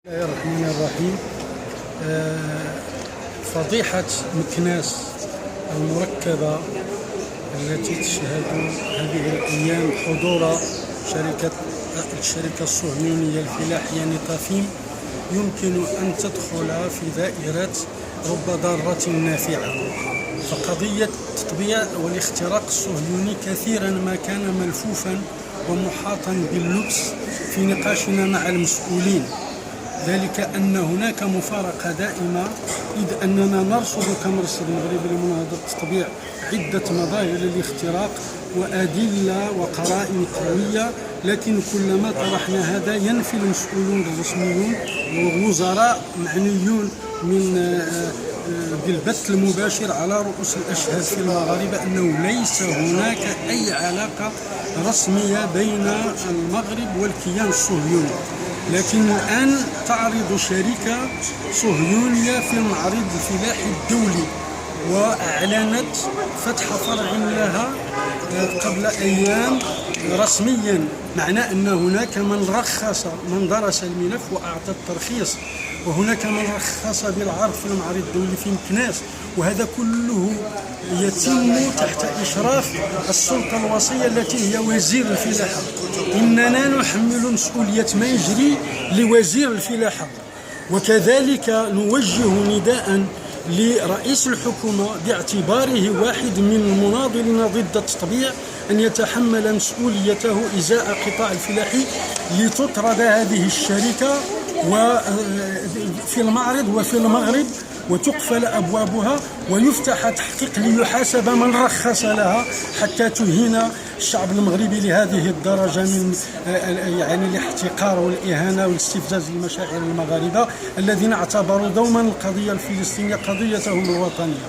بسم الله الرحمن الرحيم. فضيحة مكناس المركبة التي تشهد هذه الأيام حضور الشركة الصهيونية الفلاحية نطافيم يمكن أن تدخل في دائرة رب ضارة نافعة. فقضية التطبيع والاختراق الصهيوني كثيرا ما كان ملفوفا ومحاطا باللبس في نقاشنا مع المسؤولين، ذلك أن هناك مفارقة دائمة، إذ أننا نرصد كمرصد مغربي لمناهضة التطبيع عدة مظاهر للاختراق وأدلة وقرائن قوية، لكن كلما طرحنا هذا ينفي المسؤولون الرسميون ووزراء معنيون بالبث المباشر على رؤوس الأشهاد في المغاربة أنه ليس هناك أي علاقة رسمية بين المغرب والكيان الصهيوني. لكن الآن تعرض شركة صهيونية في المعرض الفلاحي الدولي وأعلنت فتح فرع لها قبل أيام رسميا، معنى أن هناك من درس الملف وأعطى الترخيص، وهناك من رخص بالعرض في المعرض الدولي في مكناس، وهذا كله يتم تحت إشراف السلطة الوصية التي هي وزير الفلاحة. إننا نحمل مسؤولية ما يجري لوزير الفلاحة، وكذلك نوجه نداء لرئيس الحكومة باعتباره واحد من المناضلين ضد التطبيع أن يتحمل مسؤوليته إزاء قطاع الفلاحي لتطرد هذه الشركة في المعرض وفي المغرب وتقفل أبوابها ويفتح تحقيق ليحاسب من رخص لها حتى تهين الشعب المغربي لهذه الدرجة من الاحتقار والإهانة والاستفزاز لمشاعر المغاربة الذين اعتبروا دوما القضية الفلسطينية قضيتهم الوطنية.